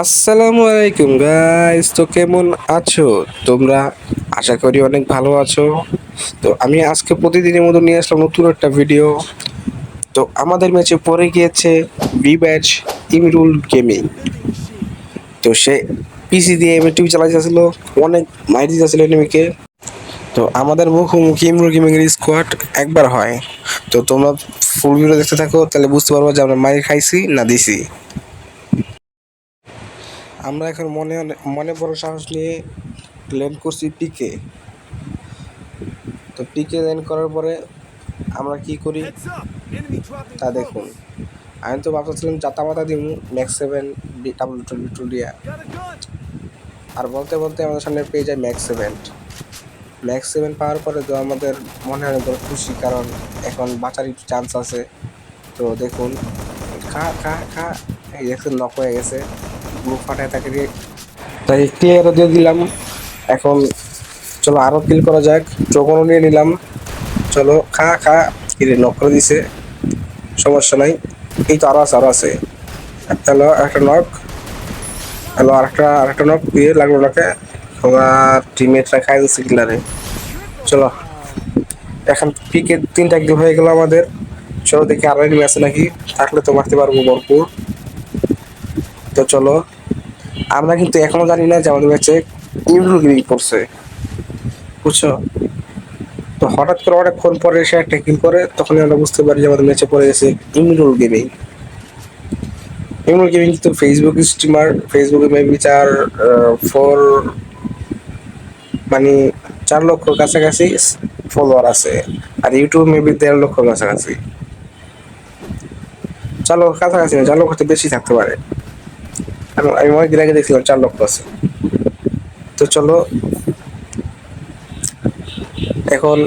আসসালামু আলাইকুম গাইস, তো কেমন আছো তোমরা? আশা করি অনেক ভালো আছো। তো আমি আজকে প্রতিদিনের মতো নিয়ে আসলাম নতুন একটা ভিডিও। তো আমাদের ম্যাচে পড়ে গিয়েছে বি ব্যাচ ইমরুল গেমিং। তো সে পিসি দিয়ে এমএ টিভি চালাইতেছিল, অনেক মাইর দিতেছিল এনিমিকে। তো আমাদের মুখোমুখি ইমরুল গেমিং এর স্কোয়াড একবার হয়। তো তোমরা ফুল ভিডিও দেখতে থাকো, তাহলে বুঝতে পারবো যে আমরা মাইর খাইছি না দিছি। আমরা এখন মনে মনে বড় সাহস নিয়ে ল্যান্ড করছি পিকে। তো পিকে ল্যান্ড করার পরে আমরা কি করি তা দেখুন। আমি তো ভাবছিলাম জাতা মাতা দিব ম্যাক্স 7 ডাব্লিউ দিয়া, আর বলতে বলতে আমাদের সামনে পেয়ে যায় ম্যাক্স 7 পাওয়ার পরে তো আমাদের মনে হয় বড় খুশি, কারণ এখন বাঁচার একটু চান্স আছে। তো দেখুন, খা খা খা, এই দেখুন নক হয়ে গেছে, গ্রুপ ফাটায় তাকে দিয়ে, তাই ক্লিয়ারও দিয়ে দিলাম। এখন চলো আরো কিল করা যাক, চোখনও নিয়ে নিলাম। চলো খা খা, কিরে নক করে দিছে, সমস্যা নাই। এই তো আরো আছে। হ্যালো একটা নক, হ্যালো আরেকটা নক দিয়ে লাগলো নাকে। আমার টিমমেটরা খাই দিচ্ছে কিলারে। চলো এখন পিকে 3টা কিল হয়ে গেল আমাদের। চলো দেখি আরো এনিমি আছে নাকি, থাকলে তো মারতে পারবো ভরপুর। তো চলো, আমরা কিন্তু এখনো জানি না যে আমাদের ম্যাচে ইমরুল গেমিং করছে, বুঝছো? তো হঠাৎ করে অনেকক্ষণ পরে এসে একটা কিল করে, তখনই আমরা বুঝতে পারি যে আমাদের ম্যাচে পড়ে গেছে ইমরুল গেমিং। ইমরুল গেমিং তো ফেসবুক স্ট্রিমার, ফেসবুকে মেবি 4 লক্ষ কাছাকাছি ফলোয়ার আছে, আর ইউটিউব মেবি 1.5 লক্ষ কাছাকাছি। 4 লক্ষ কাছাকাছি না, 4 লক্ষ তো বেশি থাকতে পারে, কারণ আমি অনেকদিন আগে দেখছিলাম 4 লক্ষ আছে। তো চলো এখন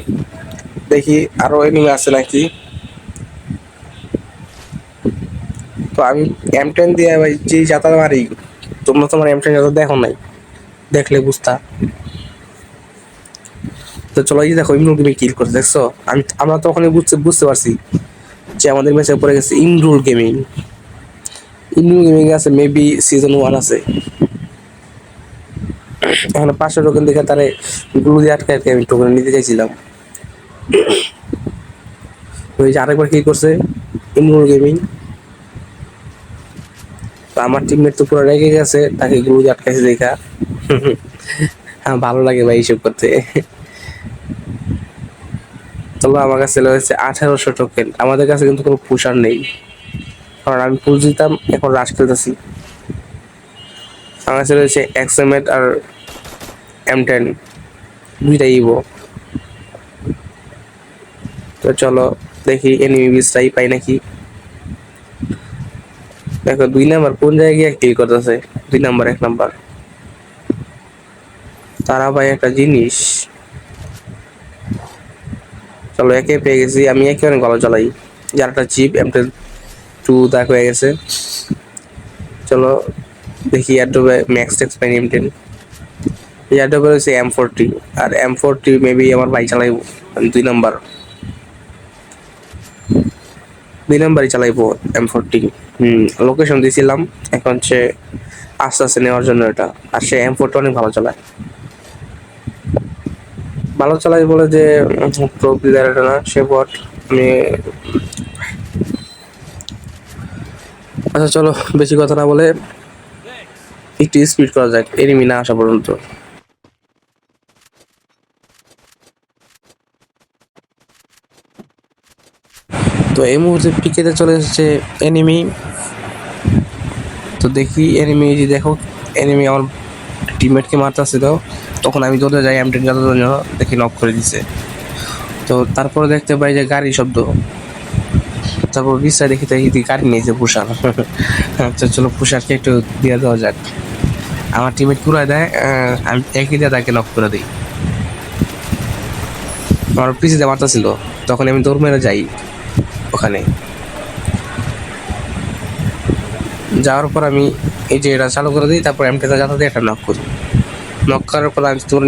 দেখি আরো এনিমি আছে নাকি। তো আমি M10 দিয়ে ভাই যে যাতা মারি, তোমরা তোমার M10 যাতা দেখো নাই, দেখলে বুঝতা। তো চলো, এই যে দেখো ইমরুল গেমিং কিল করে, দেখছো? আমরা তো ওখানে বুঝতে পারছি যে আমাদের ম্যাচে পড়ে গেছে ইমরুল গেমিং আছে, মেবি সিজন 1 আছে। এখন 500 টোকেন দেখে তারে গ্লু দিয়ে আটকে আমি টোকেন নিতে চাইছিলাম। ওই যে আরেকবার কি করছে ইমরুল গেমিং, তো আমার টিমমেট তো পুরো রেগে গেছে, তাকে গ্লু দিয়ে আটকাইছে দেখা। হ্যাঁ, ভালো লাগে ভাই এইসব করতে। তবে আমার কাছে রয়েছে 1800 টোকেন, আমাদের কাছে কিন্তু কোনো পুষার নেই, কারণ আমি পুষ দিতাম, এখন রাশ খেলতেছি। আমার কাছে রয়েছে এক্সএমএট আর M10, দুইটাই ইভো। তো চলো দেখি এনিমি বিস্টাই পাই নাকি। দেখো 2 নাম্বার কোন জায়গায় গিয়ে কিল করতেছে, 2 নাম্বার 1 নাম্বার। তারা ভাই একটা জিনিস। চলো একে পেয়ে গেছি, আমি একে অনেক ভালো চালাই, যার একটা চিপ M2 তাক হয়ে গেছে। চলো দেখি এয়ারড্রপে ম্যাক্স টেক্স পাই M10, এয়ারড্রপে রয়েছে M40, আর M40 মেবি আমার ভাই চালাইবো। 2 নাম্বার 2 নাম্বারই চালাইবো M40। লোকেশন দিয়েছিলাম, এখন সে আস্তে আস্তে নেওয়ার জন্য এটা। আর সে M40 অনেক ভালো চালাই বলে যে প্রো প্লেয়ার এটা না, সে বট। আমি আচ্ছা চলো, বেশি কথা না বলে একটু স্পিড করা যাক এনিমি না আসা পর্যন্ত। তো এই মুহূর্তে পিকেতে চলে এসেছে এনিমি। তো দেখি এনিমি, যে দেখো এনিমি আমার টিমমেটকে মারতেছিল, তখন আমি দৌড়ে যাই M10 যাওয়ার জন্য, দেখি নক করে দিছে। তো তারপরে দেখতে পাই যে গাড়ি শব্দ, তারপর বিছায় দেখি গাড়ি নিয়েছে পুষার। আচ্ছা চলো পুষারকে একটু দিয়ে দেওয়া যাক। আমার টিমমেট পুরাই দেয়, আমি একই দিয়ে তাকে নক করে দিই। আমার পিছিয়ে মারতেছিল, তখন আমি দৌড় মেরে যাই ওখানে। যাওয়ার পর আমি এই যে এটা চালু করে দিই, তারপর M10 যাতে দিয়ে একটা নক করি। নক করার পর আমি তোমরা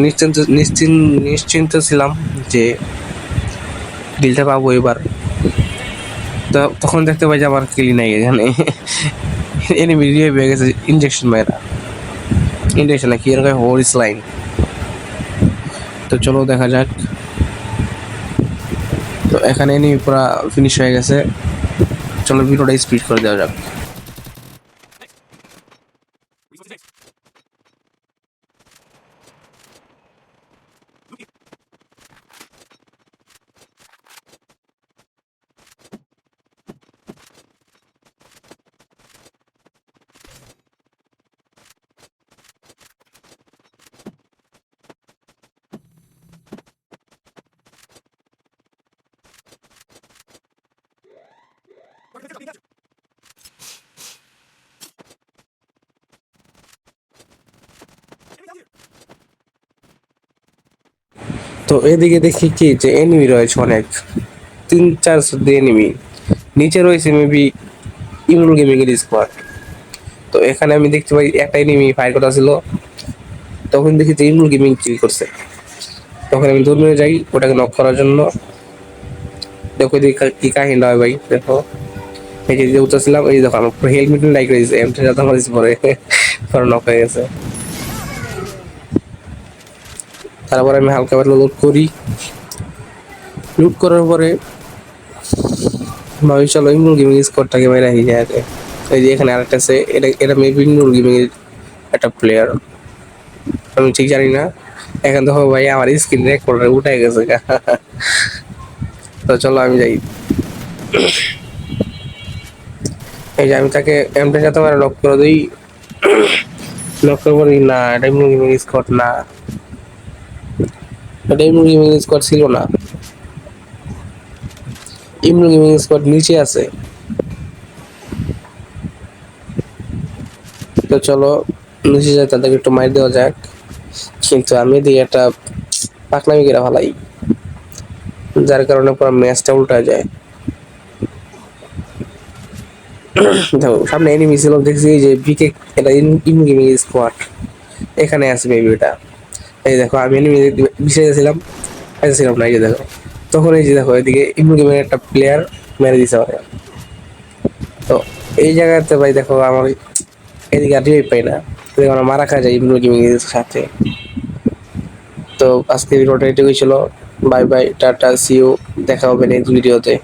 নিশ্চিন্ত ছিলাম যে ডিলটা পাবো এবার। তো তখন দেখতে পাই যে আমার কিলি নাই এখানে। এনিমি রিভাইভ হয়ে গেছে ইনজেকশন মেয়েরা, ইনজেকশন না কি এরকম হরিস লাইন। তো চলো দেখা যাক। তো এখানে এনিমি পুরা ফিনিশ হয়ে গেছে, চলো ভিডিওটা স্পিড করে দেওয়া যাক। তো এদিকে দেখি কি যে এনিমি রয়েছে অনেক, 3-4 এনিমি, নিচে রয়েছে মেবি ইমরুল গেমিং এর স্কোয়াড। তো এখানে আমি দেখতে পাই একটা এনিমি ফায়ার করা ছিল, তখন দেখি যে ইমরুল গেমিং কিল করছে। তখন আমি দৌড়ে যাই ওটাকে নক করার জন্য। দেখো কি কাহিনী হয় ভাই, দেখো এই যে উঠতেছিলাম, এই দেখো আমার হেলমেট লাইক রয়েছে, এমটা যাতে আমার পরে পরে নক হয়ে গেছে। তারপরে আমি হালকা পাতলা লুট করি, লুট করার পরে ভাবি চলো ইমরুল গেমিং স্কোয়াডটাকে মেরে রাখি যায়। এই যে এখানে আরেকটা আছে, এটা এটা মেবি ইমরুল গেমিং এর একটা প্লেয়ার, আমি ঠিক জানি না। এখন দেখো ভাই আমার স্ক্রিন রেকর্ডার উঠে গেছে তো চলো আমি যাই। এই যে আমি তাকে এমটা সাথে আমার লক করে দিই, লক করে বলি না এটা ইমরুল গেমিং স্কোয়াড না, এটা ইমরুল গেমিং স্কোয়াড ছিল না, ইমরুল গেমিং স্কোয়াড নিচে আছে। তো চলো নিচে যাই, তাদেরকে একটু মার দেওয়া যাক। কিন্তু আমি দিই একটা পাকনামি করে ফেলাই, যার কারণে পুরো ম্যাচটা উল্টা যায়। দেখো সামনে এনিমি ছিল, দেখছি যে ভিকে, এটা ইন গেমিং স্কোয়াড এখানে আছে মেবি এটা। এই দেখো আমি এনিমি বিষয়ে ছিলাম, ছিলাম না, এই যে দেখো তখন এই যে দেখো এদিকে ইমু গেমিং একটা প্লেয়ার মেরে দিছে আমাকে। তো এই জায়গাতে ভাই দেখো আমার এদিকে আর রিভাইভ পাই না, এদিকে আমরা মারা খা যায় ইমু গেমিং এর সাথে। তো আজকে ভিডিওটা এটুকুই ছিল, bye bye tata, see you, দেখা হবে নেক্সট ভিডিওতে।